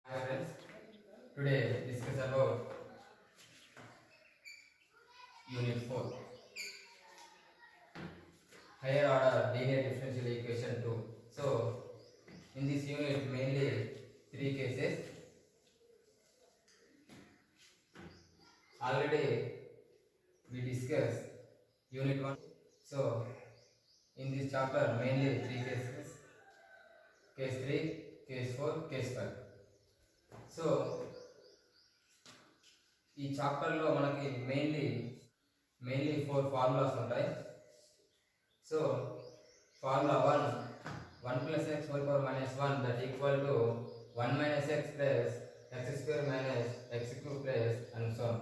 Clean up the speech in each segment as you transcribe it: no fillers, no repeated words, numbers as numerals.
Hi friends, today discuss about Unit 4, higher order linear differential equation 2. So, in this unit mainly 3 cases. Already we discussed Unit 1. So, in this chapter mainly 3 cases, case 3, case 4, case 5. So, ఈ చాప్టర్లో మనకి mainly 4 formulas ఉంటాయి. So formula 1 plus x whole power minus 1 that equal to 1 minus x plus x square minus x cube plus and so on.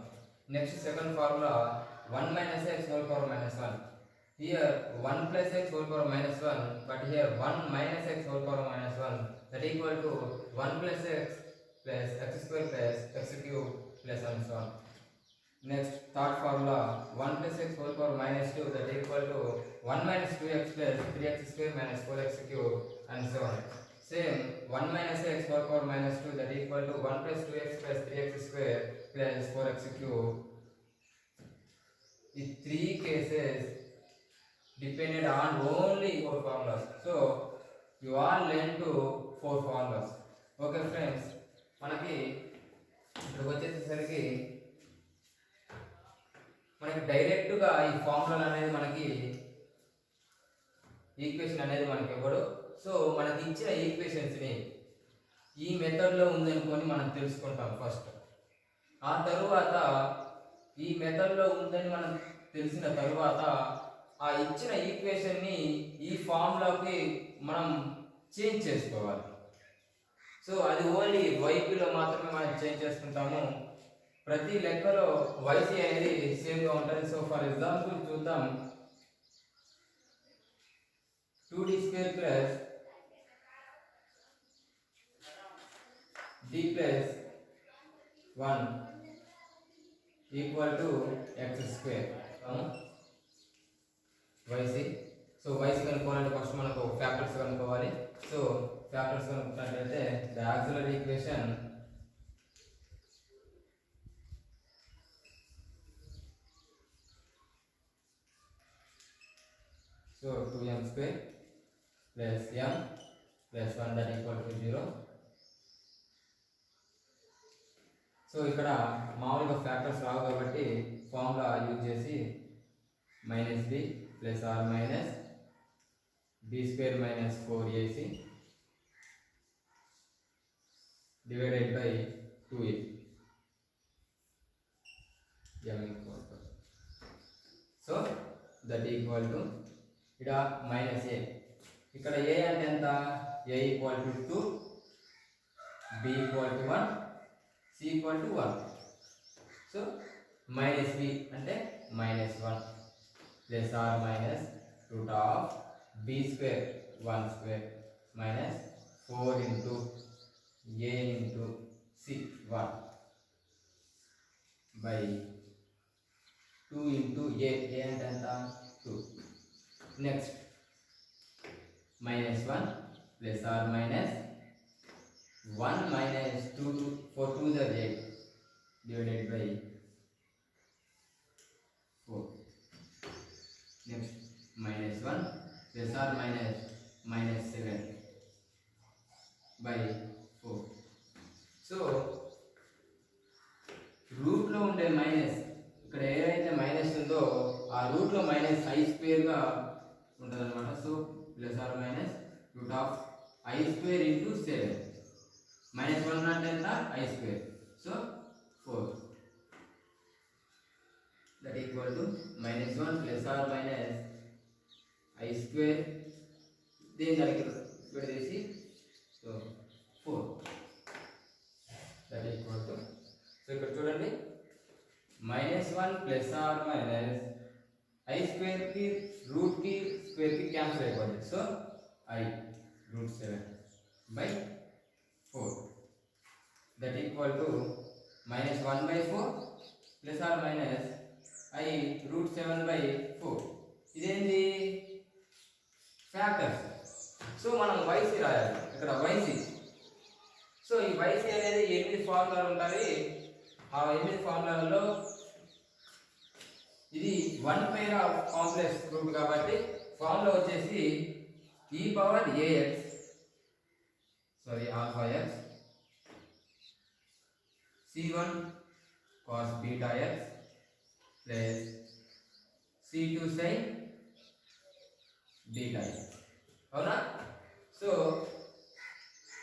Next second formula 1 minus x whole power minus 1. Here 1 plus x whole power minus 1, but here 1 minus x whole power minus 1 that equal to 1 plus x plus x square plus x cube plus and so on. Next third formula 1 plus x whole power minus 2 that equal to 1 minus 2x plus 3x square minus 4x cube and so on. Same 1 minus x whole power minus 2 that equal to 1 plus 2x plus 3x square plus 4x cube. The 3 cases depended on only 4 formulas. So you all learn to 4 formulas. Okay friends, మనకి ఇప్పుడు వచ్చేసరికి మనకి డైరెక్ట్గా ఈ formula అనేది మనకి equation అనేది మనకి ఇవ్వడు. సో మనకి ఇచ్చిన ఈక్వేషన్స్ని ఈ మెథడ్లో ఉందనుకొని మనం తెలుసుకుంటాం ఫస్ట్. ఆ తరువాత ఈ మెథడ్లో ఉందని మనం తెలిసిన తరువాత ఆ ఇచ్చిన ఈక్వేషన్ని ఈ ఫార్ములాకి మనం చేంజ్ చేసుకోవాలి. సో అది ఓన్లీ వైపులో మాత్రమే మనం చేంజ్ చేసుకుంటాము. ప్రతి లెక్కలో వైసీ అనేది సేమ్గా ఉంటుంది. సో ఫర్ ఎగ్జాంపుల్ చూద్దాం, 2d square plus d plus 1 equal to x square. YC. So YC కనుక్కోవాలంటే ఫస్ట్ మనకు ఫ్యాక్టర్స్ కనుక్కోవాలి. సో ఫ్యాక్టర్స్ కనుక్కున్నట్లయితే the auxiliary equation so 2m square plus m plus 1 that equal to 0. So ఇక్కడ మామూలుగా factors రావు కాబట్టి formula use చేసి minus B plus or minus B square minus 4ac divided by 2a m equal to, so that equal to ఇక్కడ minus A, ఇక్కడ A అంటే ఎంత, A equal to 2, B equal to 1, C equal to 1. So minus B అంటే minus 1 plus or minus root of B square 1 square minus 4 into A into C 1 by 2 into ఏ అంటే ఎంత 2. Next minus 1 plus or minus 1 minus 2 to 4 2 is 8 divided by 4. Next minus 1 plus or minus 7 by 4. So route లో ఉండే minus ఇక్కడ ఏదైతే minus ఉందో ఆ route లో minus i square గా ఉంటుంది అనమాట. So plus or minus root of i square into 7 minus 1 అంటే ఎంత i square. So 4 that equal to minus 1 plus or minus i square దీని దానికి విడదీసి so 4 that equal to, so ఇక్కడ చూడండి minus 1 plus or minus i square కి root కి square కి క్యాన్సిల్ అయిపోతుంది. So i root 7 by 4 that equal to minus 1 by 4 plus or minus i root 7 by 4. ఇదేంటి ఫ్యాక్టర్స్. సో మనం వైసీ రాయాలి ఇక్కడ వైసీ. సో ఈ YC అనేది 8 ఫార్ములాలు ఉంటాయి. ఆ 8 ఫార్ములాలలో ఇది 1 పెయిర్ ఆఫ్ కాంప్లెక్స్ రూట్ కాబట్టి ఫార్ములా వచ్చేసి alpha x c1 cos beta x plus c2 sin beta x. అవునా? సో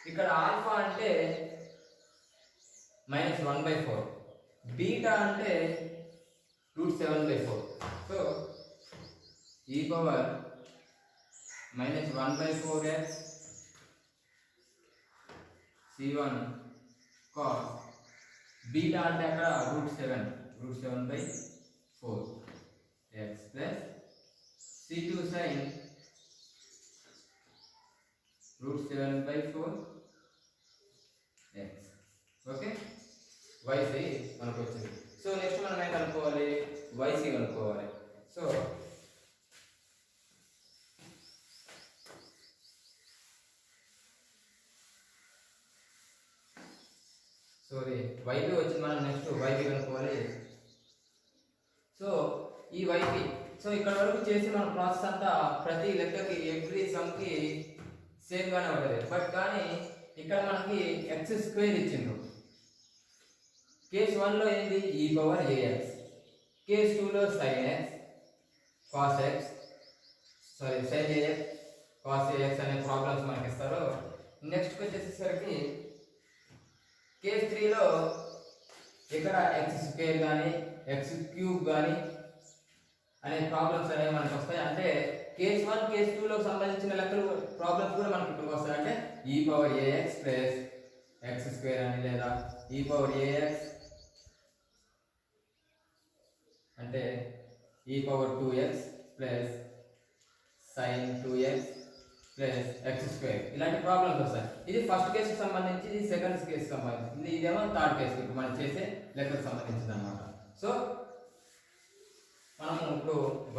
ఇక్కడ ఆల్ఫా అంటే -1/4, బీటా అంటే √7/4. So e power -1/4x c1 cos beta అంటే అక్కడ √7/4 x plus c2 sin √7/4 x. Okay, YC మనకు వచ్చింది. సో నెక్స్ట్ మనం ఏం కనుక్కోవాలి? YC కనుక్కోవాలి. సో YP వచ్చింది, మనం నెక్స్ట్ YP కనుక్కోవాలి. సో ఈ YP, సో ఇక్కడ వరకు చేసి మన ప్రాసెస్ అంతా ప్రతి లెక్కకి ఎవ్రీ సమ్కి సేమ్ గానే ఉంటుంది. బట్ కానీ ఇక్కడ మనకి x² ఇచ్చిండ్రు. కేస్ 1 లో ఏంది e⁻ax, కేస్ 2 లో sin x cos x sin ax cos ax అనే ప్రాబ్లమ్స్ మనకి ఇస్తారు. నెక్స్ట్ వచ్చేసరికి కేస్ 3 లో ఇక్కడ x² కానీ x³ కానీ అనే ప్రాబ్లమ్స్ అనేవి మనకు వస్తాయి. అంటే కేస్ 1 కేస్ 2 లో సంబంధించిన లెక్కలు ప్రాబ్లమ్స్ కూడా మనకి ఇక్కడికి వస్తాయి. అంటే e⁻ax ప్లస్ x² అని, లేదా e⁻ax అంటే e⁻2x plus sin 2x plus x², ఇలాంటి ప్రాబ్లమ్స్ వస్తాయి. ఇది ఫస్ట్ కేసుకి సంబంధించి, ఇది సెకండ్ కేసుకి సంబంధించి, ఇదేమో థర్డ్ కేసుకి మనం చేసే లెక్కకు సంబంధించింది అనమాట. సో మనం ఇప్పుడు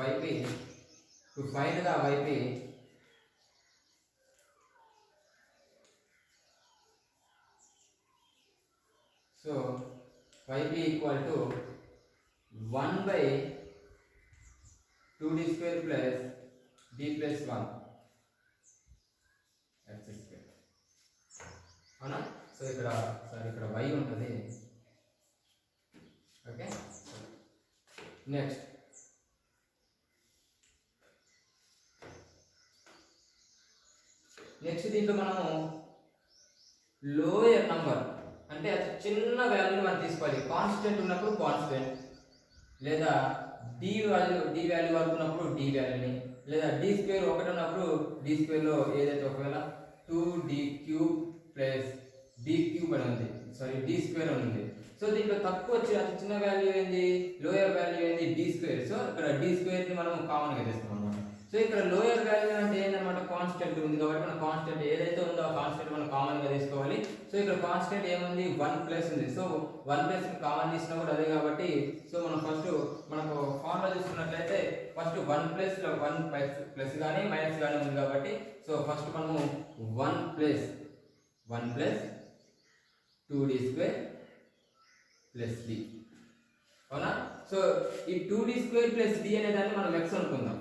YP to find the YP so YP equal to 1/2d² plus d plus 1 x². అవునా? సో ఇక్కడ y ఉంటుంది. ఓకే, నెక్స్ట్ దీంట్లో మనము లోయర్ నంబర్ అంటే అది చిన్న వాల్యూని మనం తీసుకోవాలి. కాన్స్టెంట్ ఉన్నప్పుడు కాన్స్టెంట్, లేదా d వాల్యూ వరకు ఉన్నప్పుడు d వాల్యూని, లేదా d² ఒకటి ఉన్నప్పుడు d² లో ఏదైతే ఒకవేళ 2d³ ప్లస్ d³ అని ఉంది, d² అని ఉంది. సో దీంట్లో తక్కువ వచ్చి అతి చిన్న వాల్యూ ఏంది, లోయర్ వాల్యూ ఏంది d². సో ఇక్కడ d² ని మనం కామన్ గా తీస్తాం అన్నమాట. సో ఇక్కడ లోయర్ వాల్యూ అంటే ఏంటన్నమాట, కాన్స్టెంట్ ఉంది కాబట్టి మన కాన్స్టెంట్ ఏదైతే ఉందో ఆ కాన్స్టెంట్ మనం కామన్ గా తీసుకోవాలి. సో ఇక్కడ కాన్స్టెంట్ ఏముంది, 1+ ఉంది. సో 1+ కామన్ తీసినా కూడా అదే కాబట్టి, సో మనం ఫస్ట్ మనకు ఫార్ములా చూసుకున్నట్లయితే ఫస్ట్ 1+ కానీ మైనస్ కానీ ఉంది కాబట్టి, సో ఫస్ట్ మనము 1+ 2d² ప్లస్ d. అవునా? సో ఈ 2d² ప్లస్ d అనే దాన్ని మనం x అనుకుందాం.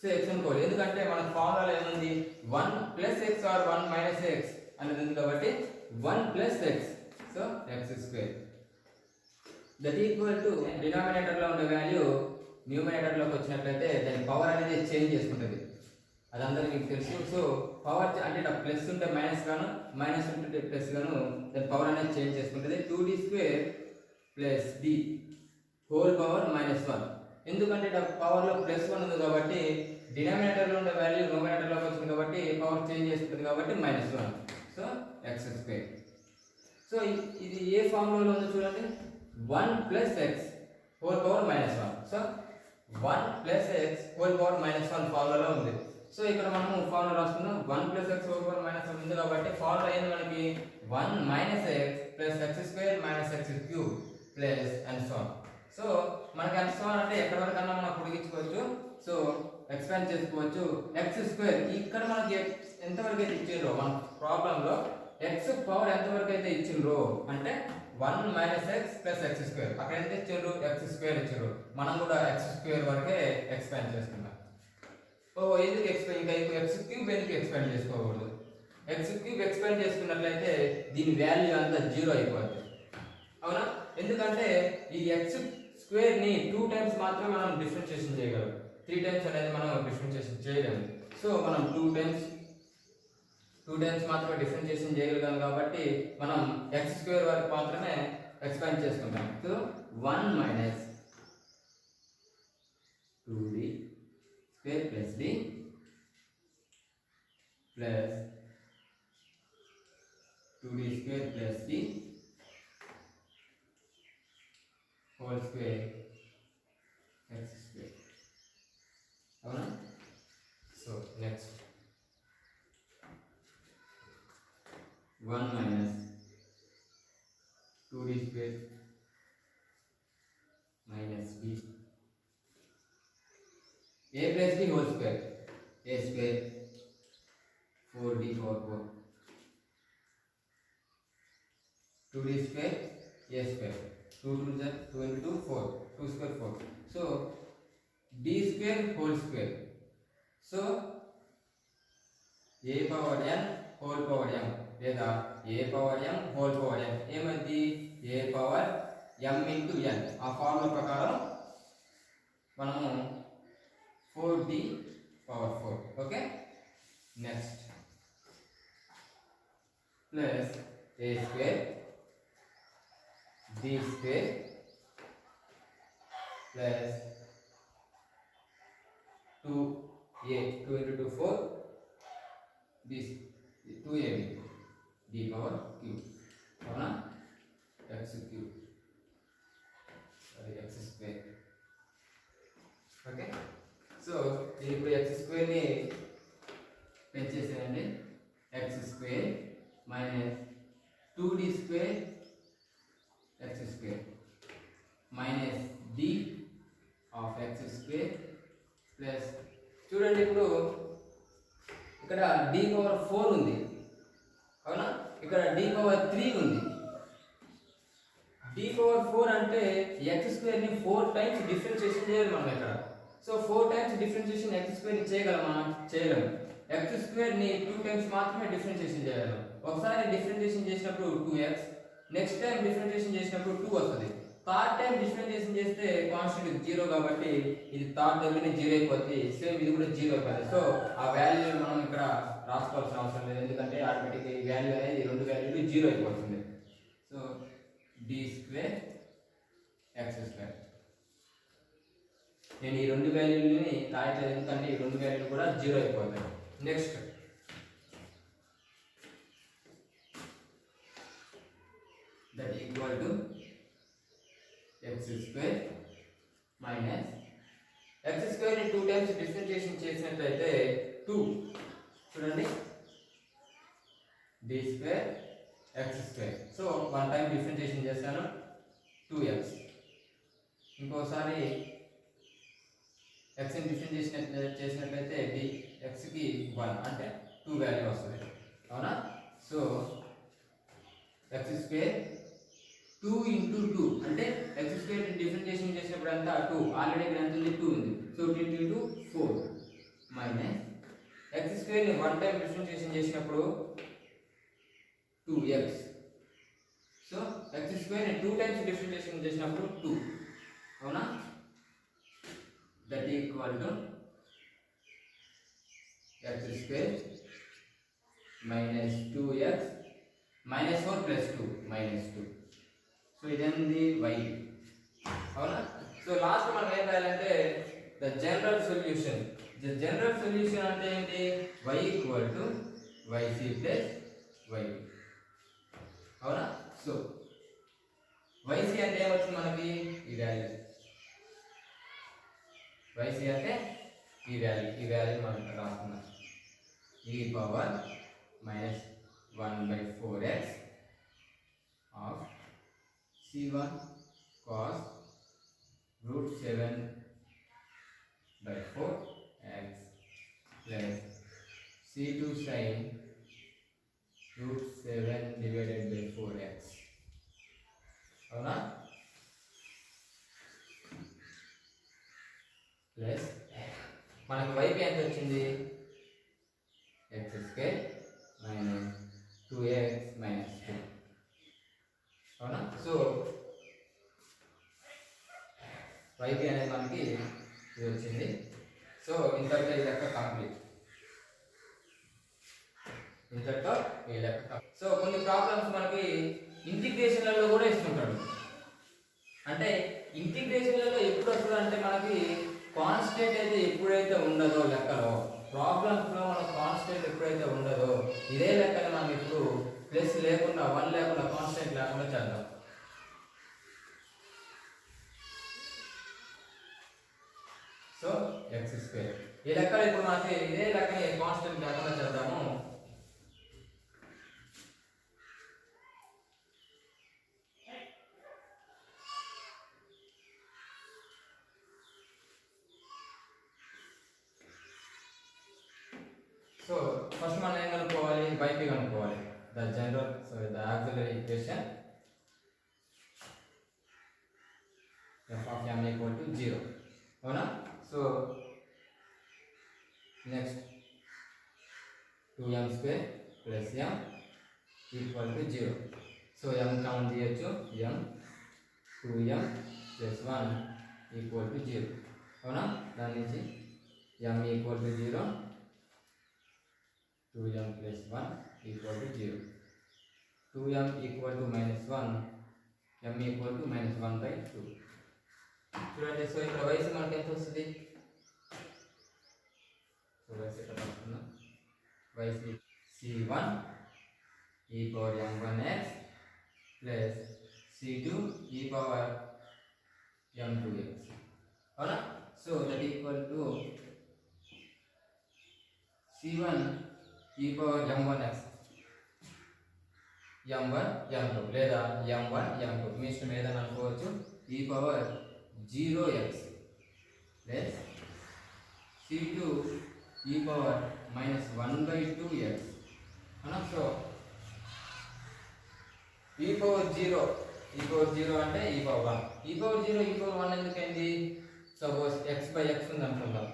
సో x అనుకోవాలి, ఎందుకంటే మన ఫార్ములా ఏముంది, 1+ x ఆర్ 1 - x అనేది ఉంది కాబట్టి 1+ x. So x² that equal to denominator లో ఉండే వాల్యూ న్యూమినేటర్ లోకి వచ్చినట్లయితే దాని పవర్ అనేది చేంజ్ చేసుకుంటుంది. అదందరికీ మీకు తెలుసు. సో పవర్ అంటే ప్లస్ ఉంటే మైనస్ గాను, మైనస్ ఉంటే ప్లస్ గాను దాని పవర్ అనేది చేంజ్ చేసుకుంటుంది. 2d² plus d whole power -1. ఎందుకంటే పవర్ లో +1 ఉంది కాబట్టి డినామినేటర్ లో ఉండే వాల్యూ న్యూమినేటర్ లోకి వచ్చింది కాబట్టి పవర్ చేంజ్ చేసుకుంటుంది కాబట్టి -1. So x². సో ఇది ఏ ఫార్ములాలో ఉందో చూడండి, 1+x whole power -1. So 1+x whole power -1 ఫార్ములాలో ఉంది. సో ఇక్కడ మనము ఫార్ములా రాసుకున్నాం, 1+x హోల్ పవర్ -1 ఉంది కాబట్టి ఫార్ములా ఏంది మనకి, 1 - x plus x² - x³ plus and so on. So మనకి అండ్ సో ఆన్ అంటే ఎక్కడ వరకు అన్నా మనం పొడిగించుకోవచ్చు. సో ఎక్స్పాండ్ చేసుకోవచ్చు. x² ఇక్కడ మనకి ఎంతవరకు అయితే ఇచ్చారో మన ప్రాబ్లంలో ఎక్స్ పవర్ ఎంతవరకు అయితే ఇచ్చిండ్రో అంటే 1 minus X plus X square, అక్కడ ఎంత ఇచ్చిండ్రు ఎక్స్ స్క్వేర్ ఇచ్చిండ్రు, మనం కూడా ఎక్స్ స్క్వేర్ వరకే ఎక్స్పాండ్ చేసుకుందాం. ఎందుకు ఎక్స్పాండ్, ఇంకా ఎక్స్ క్యూబ్ ఎందుకు ఎక్స్పాండ్ చేసుకోకూడదు? ఎక్స్ క్యూబ్ ఎక్స్పాండ్ చేసుకున్నట్లయితే దీని వాల్యూ అంతా 0 అయిపోద్ది, అవునా? ఎందుకంటే ఈ ఎక్స్ స్క్వేర్ ని 2 టైమ్స్ మాత్రమే మనం డిఫరెన్షియేషన్ చేయగలం, 3 టైమ్స్ అనేది మనం డిఫరెన్షియేషన్ చేయలేము. సో మనం 2 టైమ్స్ మాత్రమే డిఫరెన్షియేషన్ చేయగలం కాబట్టి మనం ఎక్స్ స్క్వేర్ వరకు మాత్రమే ఎక్స్పాండ్ చేసుకుంటాం. So 1 minus 2d square plus d plus 2d square plus d whole square X square, అవునా? So next 1 minus 2d square minus b a plus b whole square, a square 4d power 4, 2d square a square, 2 to the 2 into 4, 2 square 4, so d square whole square, so a power n whole power m లేదా a power m whole power n ఏమైంది a power m into n, ఆ formula ప్రకారం మనము 4d power 4, okay? Next plus a square b square plus 2a 2 into 2 4 b 2ab d power cube, అవునా? X cube sorry X square, okay? So ఇది ఇప్పుడు X square ని పెంచేసేయండి, X square minus 2d square X square minus d of X square plus, చూడండి ఇప్పుడు ఇక్కడ d power 4 ఉంది, అవునా? ఇక్కడ d పవర్ 3 ఉంది. d పవర్ 4 అంటే x స్క్వేర్ ని 4 టైమ్స్ డిఫరెన్షియేషన్ చేయాలి మనం ఇక్కడ. So 4 times differentiation x square ని చేయగలమా? చేయలేము. x స్క్వేర్ ని 2 టైమ్స్ మాత్రమే డిఫరెన్షియేషన్ చేయాలి. ఒకసారి డిఫరెన్షియేషన్ చేసినప్పుడు 2x, నెక్స్ట్ టైం డిఫరెన్షియేషన్ చేసినప్పుడు 2 వస్తుంది. థర్డ్ టైం డిఫరెన్షియేషన్ చేస్తే కాన్స్టెంట్ 0 కాబట్టి ఇది థర్డ్ దగ్గరనే 0 అయిపోద్ది, సేమ్ ఇది కూడా 0 అయిపోతుంది. సో ఆ వాల్యూ మనం ఇక్కడ రాసుకోవాల్సిన అవసరం లేదు, ఎందుకంటే ఆటోమేటిక్గా ఈ వాల్యూ అనేది రెండు వాల్యూలు 0 అయిపోతుంది. So d square X square, నేను ఈ రెండు వాల్యూలని రాయట్లేదు ఎందుకంటే ఈ రెండు వాల్యూలు కూడా 0 అయిపోతాయి. Next that equal to x square minus x square ని 2 టైమ్స్ డిఫరెన్షియేషన్ చేసినట్లయితే 2, చూడండి d square x square, so 1 time differentiation చేస్తాను 2x, ఇంకోసారి x ని డిఫరెన్షియేషన్ చేసినట్లయితే x కి 1 అంటే 2 వాల్యూ వస్తుంది, అవునా? సో x స్క్వేర్ 2 into 2 అంటే x స్క్వేర్ డిఫరెన్షియేషన్ చేసినప్పుడు అంతా 2, ఆల్రెడీ ఇక్కడ ఎంత ఉంది 2 ఉంది, so 2 into 4 minus x square ని 1 టైం డిఫరెన్షియేషన్ చేసినప్పుడు 2x, సో x స్క్వేర్ ని 2 టైమ్స్ డిఫరెన్షియేషన్ చేసినప్పుడు 2, అవునా? That equal to x square minus 2x minus 4 plus 2 minus 2, so ఇదేంది y, అవునా? సో లాస్ట్ మనం ఏం రాయాలంటే the general solution. The general solution అంటే ఏంటి? y equal to yc plus y, అవునా? సో yc అంటే ఏమవుతుంది మనకి? ఈ వాల్యూ yc అంటే ఈ వాల్యూ మనం రాస్తున్నాం, e power minus 1/4x of c1 cos root 7/4x plus c2 sin root 7 పెడతావు ఈ లెక్క. సో కొన్ని ప్రాబ్లమ్స్ మనకి ఇంటిగ్రేషన్లలో కూడా ఇస్తుంటాడు. అంటే ఇంటిగ్రేషన్లలో ఎప్పుడు వస్తుంది అంటే మనకి కాన్స్టెంట్ అయితే ఎప్పుడైతే ఉండదో లెక్కలో, ప్రాబ్లమ్స్లో మనకు కాన్స్టెంట్ ఎప్పుడైతే ఉండదో ఇదే లెక్కని మనం ఇప్పుడు ప్లస్ లేకుండా 1 లేకుండా కాన్స్టెంట్ లేకుండా చేద్దాం. So x². ఈ లెక్కలో ఇప్పుడు మనకి ఇదే లెక్కని కాన్స్టెంట్ లేకుండా చేద్దాము. సో ఫస్ట్ మనం ఏం కనుక్కోవాలి, yp కనుక్కోవాలి. The general the auxiliary equation f of m equal to 0. అవునా? So next 2m² plus m equal to 0. So m common తీయచ్చు, m 2m plus 1 equal to 0. అవునా? దాని నుంచి m equal to 0, 2m plus 1 equal to 0. 2m equal to minus 1, m equal to minus 1/2. చూడండి. So ఇక్కడ వయసు మనకి ఎంత వస్తుంది? సో వయసు ఎట్లా రాసుకుందాం? వయసు c1 e power m1x plus c2 e power m2x. అవునా? So that equal to c1 e power m1x, m1 m2 లేదా m1 m2 మీ ఇష్టం ఏదైనా అనుకోవచ్చు. e power 0x plus c2 e power minus 1/2x. అవునా? So e power 0 అంటే e power 1. e power 0 e power 1 ఎందుకైంది? Suppose x/x ఉంది అనుకుందాం.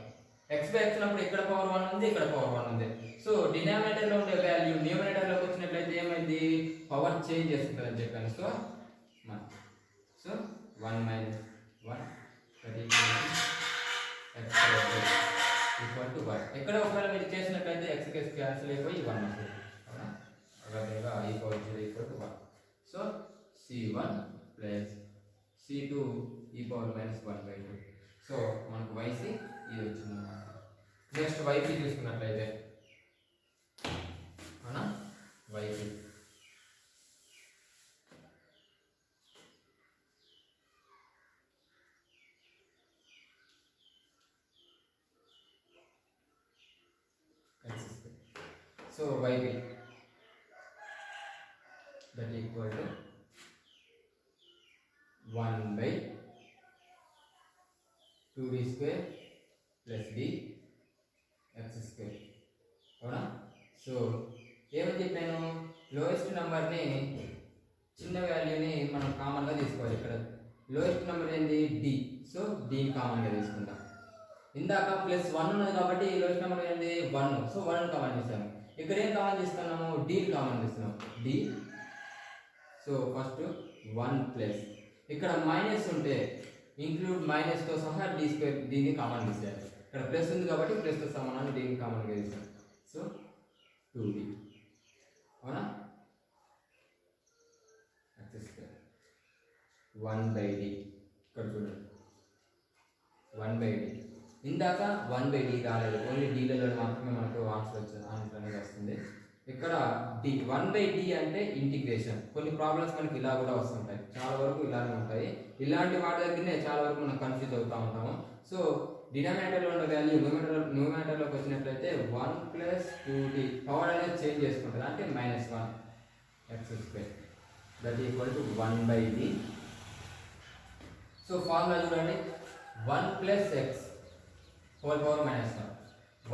x/x ఉన్నప్పుడు ఇక్కడ పవర్ 1 ఉంది, ఇక్కడ పవర్ 1 ఉంది. సో డినామినేటర్ లో ఉండే వాల్యూ న్యూమరేటర్ లోకి వచ్చినట్లయితే ఏమైంది? పవర్ చేంజ్ చేస్తుంది అని చెప్పాను. So 1 minus 1 that equal to y. ఎక్కడ ఒకవేళ మీరు చేసినట్లయితే x క్యాన్సిల్ అయిపోయి 1 వస్తుంది. అవునా? అదేవిధంగా e power 0 equal to 1. So c1 plus c2 e power minus 1/2. So మనకు yc ఇది వచ్చింది అన్నమాట. నెక్స్ట్ yp చూసుకున్నట్లయితే, అవునా, yp so yp that equal to 1/2d² plus d x². అవునా? సో ఏమని చెప్పాను? లోయెస్ట్ నెంబర్ని, చిన్న వాల్యూని మనం కామన్గా తీసుకోవాలి. ఇక్కడ లోయెస్ట్ నెంబర్ ఏంటి? d. సో dని కామన్గా తీసుకుందాం. ఇందాక +1 ఉన్నది కాబట్టి లోయెస్ట్ నెంబర్ ఏంటి? 1. సో 1 కామన్ తీసాము. ఇక్కడ ఏం కామన్ తీసుకున్నాము? dని కామన్ తీస్తున్నాము. d. సో ఫస్ట్ 1 ప్లస్, ఇక్కడ మైనస్ ఉంటే ఇంక్లూడ్ మైనస్తో సహా d² దీన్ని కామన్ తీసేయాలి. ఇక్కడ ప్లస్ ఉంది కాబట్టి ప్లస్తో సమానాన్ని దీన్ని కామన్గా తీసాం. So 2d. అవునా? x² 1/d. ఇక్కడ చూడండి 1/d. ఇందాక 1/d రాలేదు, ఓన్లీ డీలలో మాత్రమే మనకు ఆన్సర్ అనేది వస్తుంది. ఇక్కడ d 1/d అంటే ఇంటిగ్రేషన్. కొన్ని ప్రాబ్లమ్స్ మనకి ఇలా కూడా వస్తుంటాయి, చాలా వరకు ఇలానే ఉంటాయి. ఇలాంటి వాటి దగ్గరనే చాలా వరకు మనం కన్ఫ్యూజ్ అవుతూ ఉంటాము. సో డినామినేటర్లో ఉన్న వాల్యూ న్యూమరేటర్లోకి వచ్చినట్లయితే 1 + 2d పవర్ అనేది చేంజ్ చేసుకుంటుంది, అంటే -1 x² that equal to 1/d. So formula చూడండి, 1 + x whole power -1,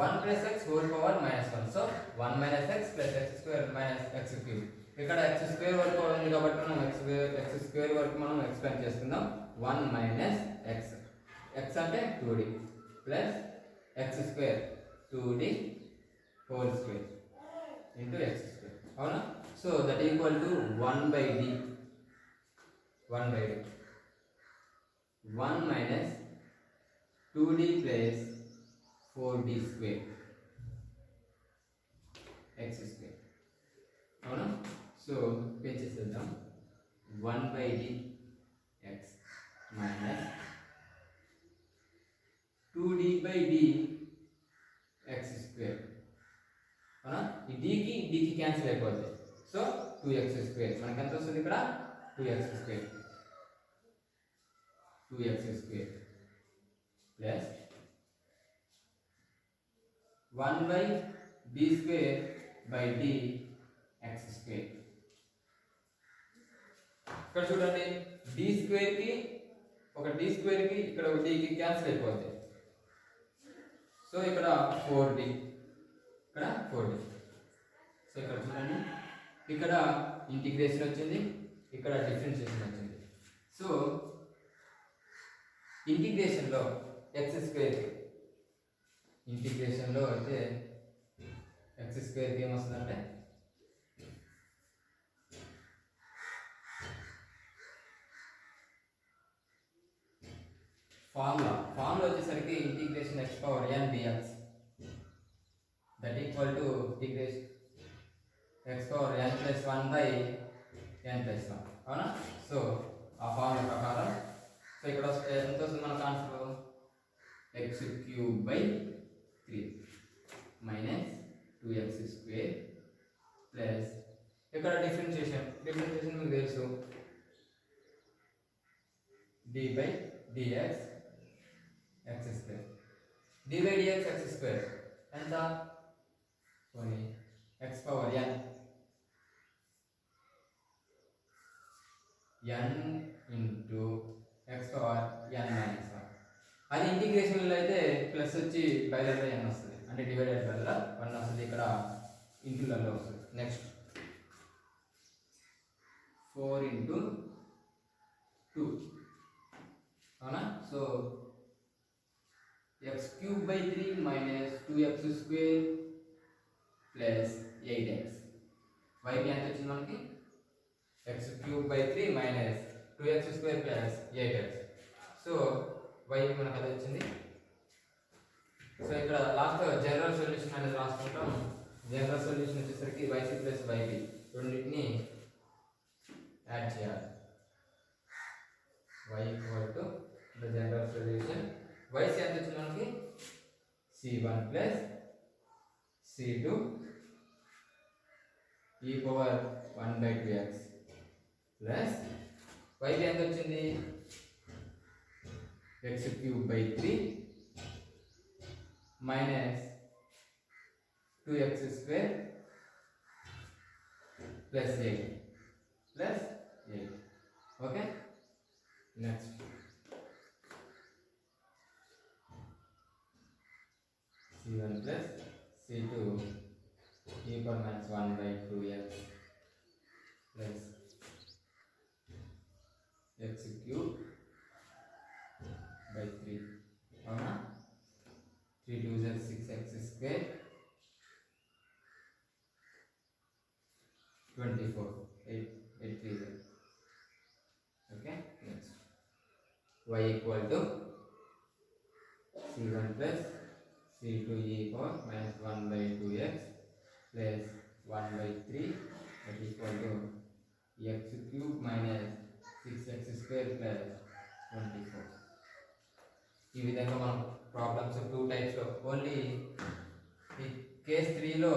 1 + x whole power -1. So 1 - x + x² - x³. ఇక్కడ x² వరకు ఉంది కాబట్టి మనం x² వరకు మనం ఎక్స్పాండ్ చేసుకుందాం. 1 - x, x అంటే 2d plus x² 2d whole square into x². అవునా? So that equal to 1/d 1/d 1 - 2d plus 4d² x². So పెంచేసేద్దాం 1/dx మైనస్ 2d/dx స్క్వేర్ అవునా. ఈ dకి క్యాన్సిల్ అయిపోతుంది. సో 2x స్క్వేర్ మనకి ఎంత వస్తుంది ఇక్కడ 2x square plus 1/d²/dx square. ఇక్కడ చూడండి d స్క్వేర్ కి ఒక d స్క్వేర్ కి ఇక్కడ ఒక d కి క్యాన్సిల్ అయిపోతుంది. సో ఇక్కడ 4d ఇక్కడ 4d. సో ఇక్కడ చూడండి ఇక్కడ ఇంటిగ్రేషన్ వచ్చింది, ఇక్కడ డిఫరెన్షియేషన్ వచ్చింది. సో ఇంటిగ్రేషన్లో x స్క్వేర్ ఇంటిగ్రేషన్లో అయితే x స్క్వేర్కి ఏమొస్తుందంటే ఫార్ములా వచ్చేసరికి integration x power n dx that equal to integration x power n plus 1/n plus 1 అవునా. సో ఆ ఫార్ములా ప్రకారం సో ఇక్కడ ఎంత వస్తుంది మనకు answer x³/3 minus 2x square plus ఇక్కడ డిఫరెన్షియేషన్ మీకు తెలుసు d/dx x square d/dx x square ఎంత పోనీ x power n into x power n minus 1. అది ఇంటిగ్రేషన్లో అయితే ప్లస్ వచ్చి బయలుదేర n వస్తుంది, అంటే డివైడెడ్ బదులు 1 వస్తుంది, ఇక్కడ ఇంటూలలో వస్తుంది. నెక్స్ట్ 4 ఇంటూ 2 అవునా. So x³/3 minus 2x square plus 8x. వైకి ఎంత వచ్చింది మనకి x³/3 minus 2x square plus 8x. So వైకి మనకు అది వచ్చింది. సో ఇక్కడ లాస్ట్ జనరల్ సొల్యూషన్ అనేది రాసుకుంటాం. జనరల్ సొల్యూషన్ వచ్చేసరికి yc ప్లస్ yb రెండింటిని యాడ్ చేయాలి. y equal to the general solution yc ఎంత వచ్చింది మనకి c1 plus c2 e power 1/2x plus yb ఎంత వచ్చింది x³/3 minus 2x square plus 8 okay. Next c1 plus c2 e power minus 1/2x plus x³/3 అవునా. 3 2 6x square 24 8 3 okay. Next y equal to c1 plus c2 e power minus 1/2x plus 1/3 that equal to x³ minus 6x square plus 24. ఈ విధంగా మనం problems 2 టైప్స్లో only ఈ case 3లో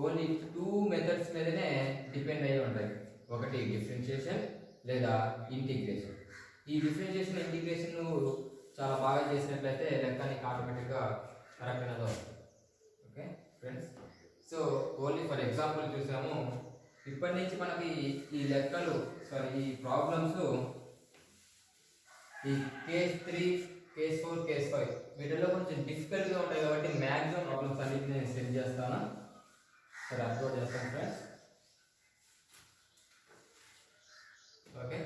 only 2 methods మీదనే depend అయ్యి ఉంటాయి. ఒకటి differentiation లేదా ఇంటిగ్రేషన్. ఈ డిఫరెన్షియేషన్ ఇంటిగ్రేషన్ నువ్వు చాలా బాగా చేసినట్లయితే లెక్క నీకు ఆటోమేటిక్గా కరెక్ట్ అనేది వస్తుంది. Okay friends. So only for example చూసాము. ఇప్పటి నుంచి మనకి ఈ లెక్కలు ఈ ప్రాబ్లమ్స్ ఈ కేస్ 3 కేస్ 4 కేస్ 5 వీటిలో కొంచెం డిఫికల్ట్గా ఉంటాయి కాబట్టి మ్యాక్సిమం ప్రాబ్లమ్స్ అన్నిటిని నేను సెండ్ చేస్తాను, సరే అప్లోడ్ చేస్తాను ఫ్రెండ్స్. ఓకే.